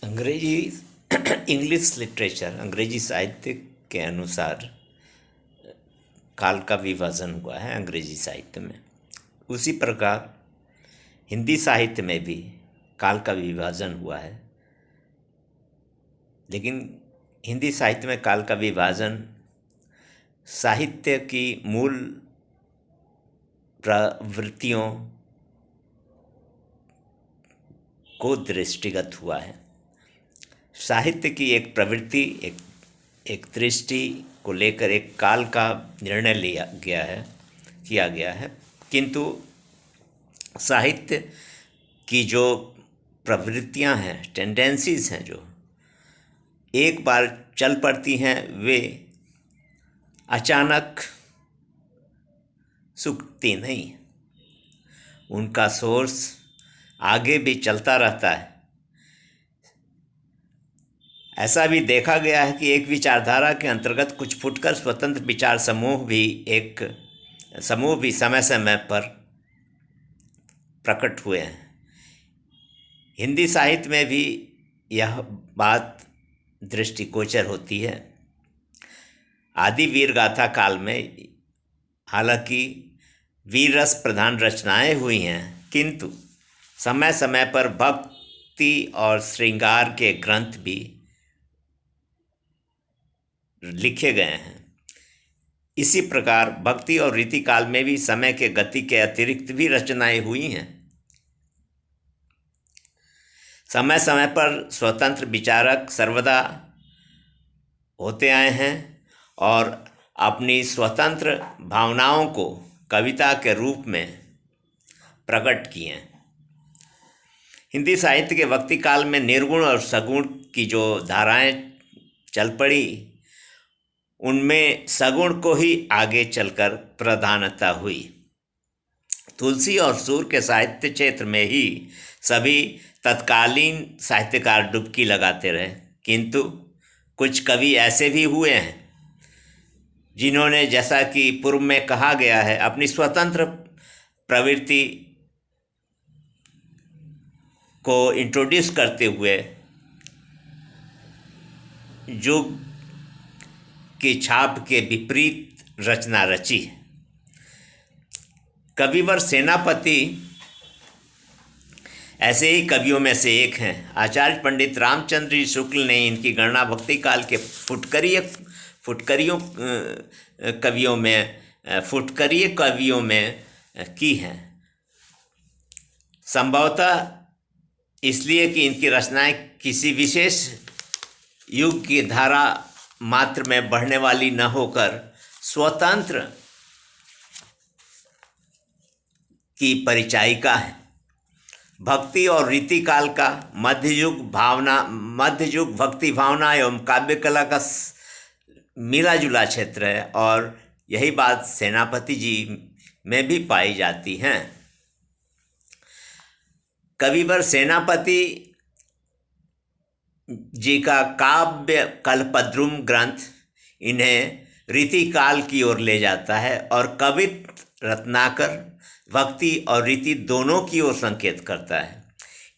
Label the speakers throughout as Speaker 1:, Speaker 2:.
Speaker 1: अंग्रेजी English literature अंग्रेजी साहित्य के अनुसार काल का विभाजन हुआ है अंग्रेजी साहित्य में। उसी प्रकार हिंदी साहित्य में भी काल का विभाजन हुआ है, लेकिन हिंदी साहित्य में काल का विभाजन साहित्य की मूल प्रवृत्तियों को दृष्टिगत हुआ है। साहित्य की एक प्रवृत्ति, एक दृष्टि को लेकर एक काल का निर्णय किया गया है, किंतु साहित्य की जो प्रवृत्तियां हैं, टेंडेंसीज हैं, जो एक बार चल पड़ती हैं, वे अचानक सूखती नहीं। उनका सोर्स आगे भी चलता रहता है। ऐसा भी देखा गया है कि एक विचारधारा के अंतर्गत कुछ फुटकर स्वतंत्र विचार समूह भी समय समय पर प्रकट हुए हैं। हिंदी साहित्य में भी यह बात दृष्टिगोचर होती है। आदि वीर गाथा काल में हालांकि वीर रस प्रधान रचनाएं हुई हैं, किंतु समय समय पर भक्ति और श्रृंगार के ग्रंथ भी लिखे गए हैं। इसी प्रकार भक्ति और रीति काल में भी समय के गति के अतिरिक्त भी रचनाएं हुई हैं। समय समय पर स्वतंत्र विचारक सर्वदा होते आए हैं और अपनी स्वतंत्र भावनाओं को कविता के रूप में प्रकट किए हैं। हिंदी साहित्य के भक्ति काल में निर्गुण और सगुण की जो धाराएं चल पड़ी, उनमें सगुण को ही आगे चलकर प्रधानता हुई। तुलसी और सूर के साहित्य क्षेत्र में ही सभी तत्कालीन साहित्यकार डुबकी लगाते रहे, किंतु कुछ कवि ऐसे भी हुए हैं जिन्होंने, जैसा कि पूर्व में कहा गया है, अपनी स्वतंत्र प्रवृत्ति को इंट्रोड्यूस करते हुए युग की छाप के विपरीत रचना रची। कविवर सेनापति ऐसे ही कवियों में से एक हैं। आचार्य पंडित रामचंद्र जी शुक्ल ने इनकी गणना भक्ति काल के फुटकरीय कवियों में की है। संभवतः इसलिए कि इनकी रचनाएं किसी विशेष युग की धारा मात्र में बढ़ने वाली न होकर स्वतंत्र की परिचायिका है। भक्ति और रीति काल का मध्ययुग भक्ति भावना एवं काव्य कला का मिला जुला क्षेत्र है, और यही बात सेनापति जी में भी पाई जाती है। कविवर सेनापति जी का काव्य कल्पद्रुम ग्रंथ इन्हें रीति काल की ओर ले जाता है, और कवित्व रत्नाकर भक्ति और रीति दोनों की ओर संकेत करता है।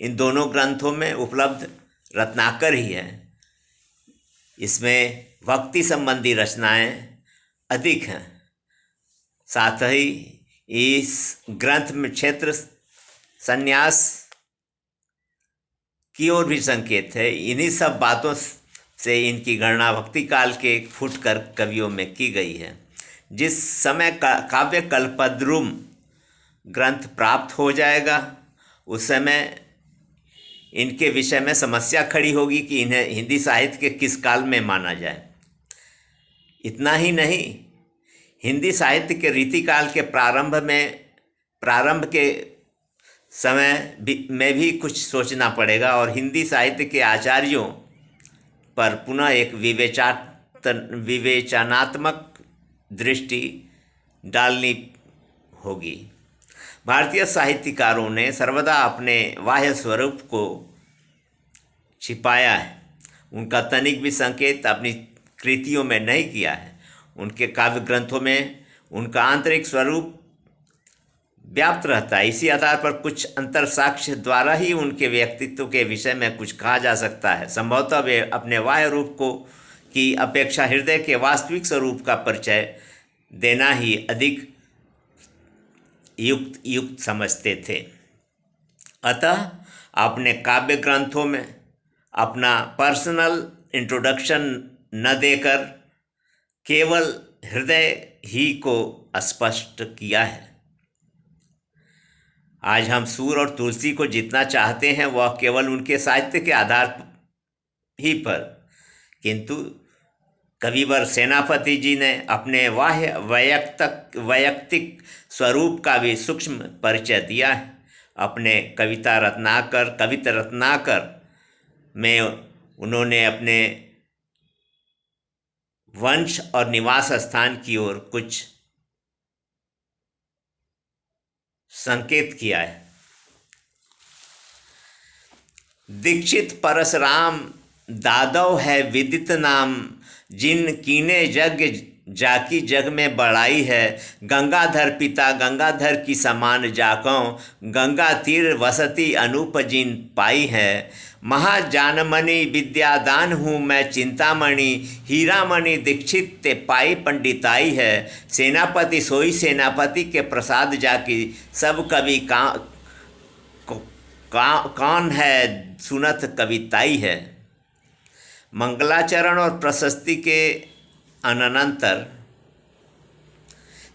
Speaker 1: इन दोनों ग्रंथों में उपलब्ध रत्नाकर ही है। इसमें भक्ति संबंधी रचनाएं अधिक हैं। साथ ही इस ग्रंथ में क्षेत्र संन्यास की ओर भी संकेत है। इन्हीं सब बातों से इनकी गणना भक्ति काल के फुटकर कवियों में की गई है। जिस समय काव्य कल्पद्रुम ग्रंथ प्राप्त हो जाएगा, उस समय इनके विषय में समस्या खड़ी होगी कि इन्हें हिंदी साहित्य के किस काल में माना जाए। इतना ही नहीं, हिंदी साहित्य के रीति काल के प्रारंभ के समय में भी कुछ सोचना पड़ेगा, और हिंदी साहित्य के आचार्यों पर पुनः एक विवेचनात्मक दृष्टि डालनी होगी। भारतीय साहित्यकारों ने सर्वदा अपने बाह्य स्वरूप को छिपाया है। उनका तनिक भी संकेत अपनी कृतियों में नहीं किया है। उनके काव्य ग्रंथों में उनका आंतरिक स्वरूप व्याप्त रहता है। इसी आधार पर कुछ अंतर साक्ष्य द्वारा ही उनके व्यक्तित्व के विषय में कुछ कहा जा सकता है। संभवतः वे अपने बाह्य रूप को की अपेक्षा हृदय के वास्तविक स्वरूप का परिचय देना ही अधिक युक्त समझते थे। अतः अपने काव्य ग्रंथों में अपना पर्सनल इंट्रोडक्शन न देकर केवल हृदय ही को स्पष्ट किया है। आज हम सूर और तुलसी को जितना चाहते हैं वह केवल उनके साहित्य के आधार ही पर, किंतु कविवर सेनापति जी ने अपने वैयक्तिक स्वरूप का भी सूक्ष्म परिचय दिया है। अपने कविता रत्नाकर में उन्होंने अपने वंश और निवास स्थान की ओर कुछ संकेत किया है। दीक्षित परशुराम दादव है विदित नाम, जिन कीने जग जाकी जग में बड़ाई है। गंगाधर पिता गंगाधर की समान जाकों, गंगा तीर वसती अनूप जिन पाई है। महाजानमणि विद्यादान हूँ मैं चिंतामणि, हीरामणि दीक्षित ते पाई पंडिताई है। सेनापति सोई सेनापति के प्रसाद जाकी, सब कवि कौन है सुनत कविताई है। मंगलाचरण और प्रशस्ति के अनंतर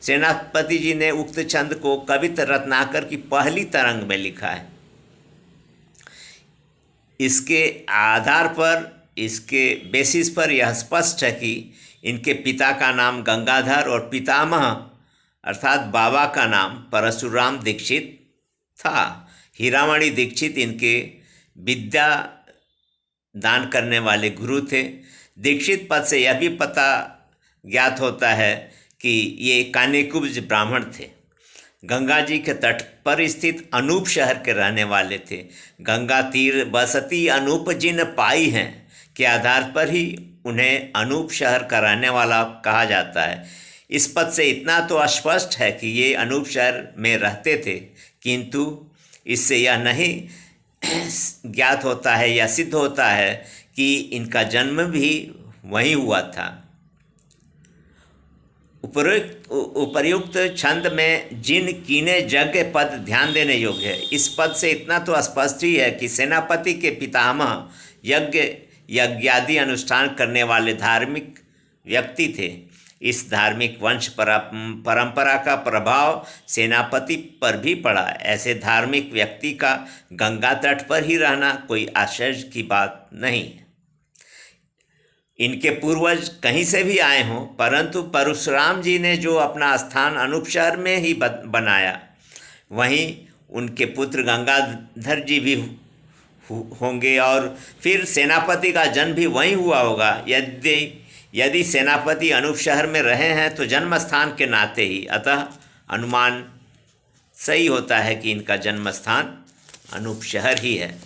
Speaker 1: सेनापति जी ने उक्त छंद को कवित रत्नाकर की पहली तरंग में लिखा है। इसके आधार पर, इसके बेसिस पर यह स्पष्ट है कि इनके पिता का नाम गंगाधर और पितामह अर्थात बाबा का नाम परशुराम दीक्षित था। हीरामणि दीक्षित इनके विद्या दान करने वाले गुरु थे। दीक्षित पद से यह भी पता ज्ञात होता है कि ये कानिकुब्ज ब्राह्मण थे। गंगा जी के तट पर स्थित अनूप शहर के रहने वाले थे। गंगा तीर बसती अनूप जिन पाई हैं के आधार पर ही उन्हें अनूप शहर का रहने वाला कहा जाता है। इस पद से इतना तो स्पष्ट है कि ये अनूप शहर में रहते थे, किंतु इससे यह नहीं ज्ञात होता है या सिद्ध होता है कि इनका जन्म भी वहीं हुआ था। उपर्युक्त छंद में जिन कीने जग पद ध्यान देने योग्य है। इस पद से इतना तो स्पष्ट ही है कि सेनापति के पितामह यज्ञादि अनुष्ठान करने वाले धार्मिक व्यक्ति थे। इस धार्मिक वंश परंपरा का प्रभाव सेनापति पर भी पड़ा। ऐसे धार्मिक व्यक्ति का गंगा तट पर ही रहना कोई आश्चर्य की बात नहीं है। इनके पूर्वज कहीं से भी आए हों, परंतु परशुराम जी ने जो अपना स्थान अनूप शहर में ही बनाया, वहीं उनके पुत्र गंगाधर जी भी होंगे और फिर सेनापति का जन्म भी वहीं हुआ होगा। यदि सेनापति अनूप शहर में रहे हैं तो जन्म स्थान के नाते ही, अतः अनुमान सही होता है कि इनका जन्म स्थान अनूप शहर ही है।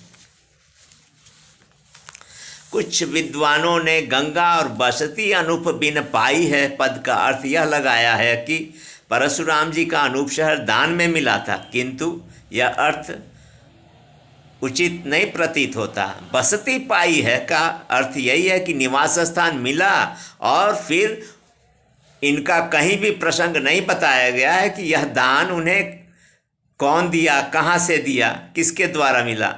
Speaker 1: कुछ विद्वानों ने गंगा और बसती अनूप बिन पाई है पद का अर्थ यह लगाया है कि परशुराम जी का अनूप शहर दान में मिला था, किंतु यह अर्थ उचित नहीं प्रतीत होता। बसती पाई है का अर्थ यही है कि निवास स्थान मिला और फिर इनका कहीं भी प्रसंग नहीं बताया गया है कि यह दान उन्हें कौन दिया, कहाँ से दिया, किसके द्वारा मिला।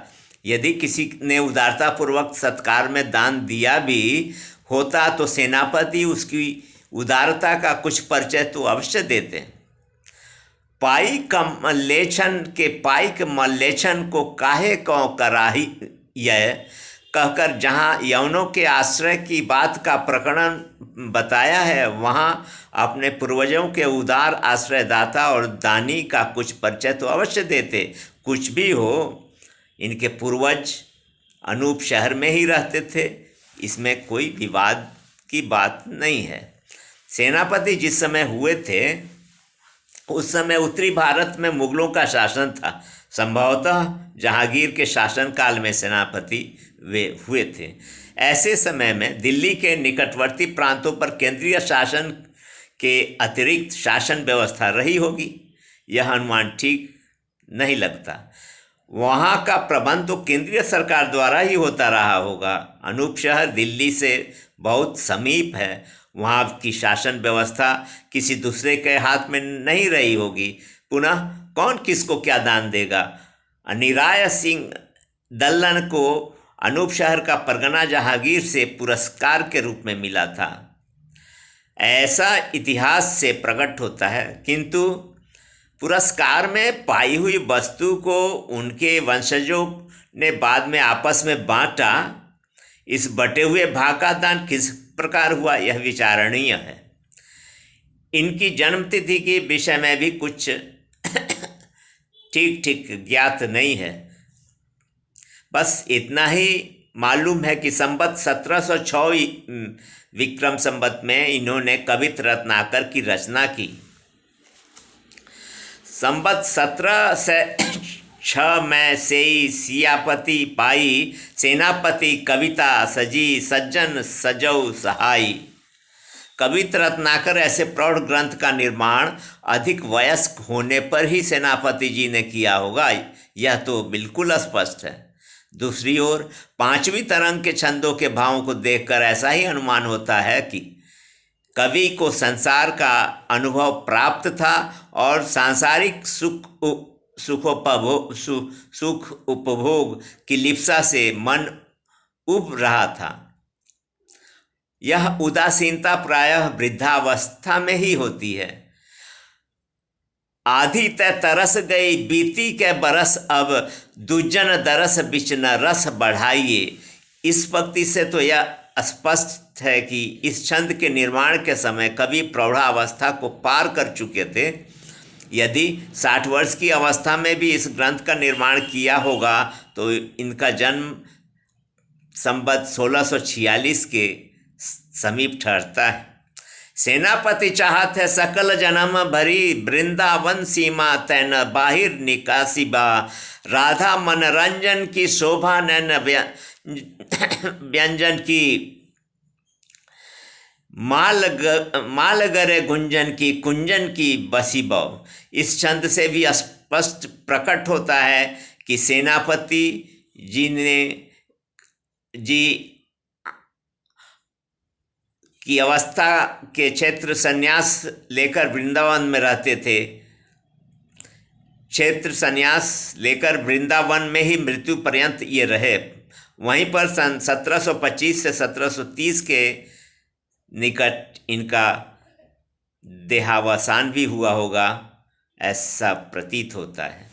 Speaker 1: यदि किसी ने उदारतापूर्वक सत्कार में दान दिया भी होता तो सेनापति उसकी उदारता का कुछ परिचय तो अवश्य देते। पाई कमलेछन के पाई के मल्लेछन को काहे कौ कराही यह कहकर जहाँ यवनों के आश्रय की बात का प्रकरण बताया है, वहाँ अपने पूर्वजों के उदार आश्रयदाता और दानी का कुछ परिचय तो अवश्य देते। कुछ भी हो, इनके पूर्वज अनूप शहर में ही रहते थे, इसमें कोई विवाद की बात नहीं है। सेनापति जिस समय हुए थे उस समय उत्तरी भारत में मुगलों का शासन था। संभवतः जहांगीर के शासनकाल में सेनापति वे हुए थे। ऐसे समय में दिल्ली के निकटवर्ती प्रांतों पर केंद्रीय शासन के अतिरिक्त शासन व्यवस्था रही होगी। यह अनुमान ठीक नहीं लगता। वहाँ का प्रबंध तो केंद्रीय सरकार द्वारा ही होता रहा होगा। अनूप शहर दिल्ली से बहुत समीप है, वहाँ की शासन व्यवस्था किसी दूसरे के हाथ में नहीं रही होगी। पुनः कौन किसको क्या दान देगा। अनिराय सिंह दल्लन को अनूप शहर का परगना जहांगीर से पुरस्कार के रूप में मिला था, ऐसा इतिहास से प्रकट होता है। किंतु पुरस्कार में पाई हुई वस्तु को उनके वंशजों ने बाद में आपस में बांटा। इस बटे हुए भाग का दान किस प्रकार हुआ, यह विचारणीय है। इनकी जन्मतिथि के विषय में भी कुछ ठीक ठीक ज्ञात नहीं है। बस इतना ही मालूम है कि संवत 1706 विक्रम संवत में इन्होंने कवित रत्नाकर की रचना की। संवत 1706 में से सियापति पाई, सेनापति कविता सजी, सज्जन सजौ सहाई। कवित रत्नाकर ऐसे प्रौढ़ ग्रंथ का निर्माण अधिक वयस्क होने पर ही सेनापति जी ने किया होगा, यह तो बिल्कुल स्पष्ट है। दूसरी ओर पांचवी तरंग के छंदों के भावों को देखकर ऐसा ही अनुमान होता है कि कवि को संसार का अनुभव प्राप्त था और सांसारिक सुख उपभोग की लिप्सा से मन उब रहा था। यह उदासीनता प्रायः वृद्धावस्था में ही होती है। आधी तय तरस गई बीती के बरस, अब दुजन दरस बिच न रस बढ़ाइए। इस पंक्ति से तो यह स्पष्ट है कि इस छंद के निर्माण के समय कवि प्रौढ़ावस्था को पार कर चुके थे। यदि 60 वर्ष की अवस्था में भी इस ग्रंथ का निर्माण किया होगा तो इनका जन्म संवत 1646 के समीप ठहरता है। सेनापति चाहत है सकल जन्म भरी, वृंदावन सीमा तैन बाहिर निकासी बा। राधा मनरंजन की शोभा नैन व्यंजन की, माल गरे गुंजन की, कुंजन की बसी बौ। इस छंद से भी स्पष्ट प्रकट होता है कि सेनापति जी की अवस्था के क्षेत्र संन्यास लेकर वृंदावन में रहते थे। क्षेत्र संन्यास लेकर वृंदावन में ही मृत्यु पर्यंत ये रहे। वहीं पर सन 1725 से 1730 के निकट इनका देहावसान भी हुआ होगा, ऐसा प्रतीत होता है।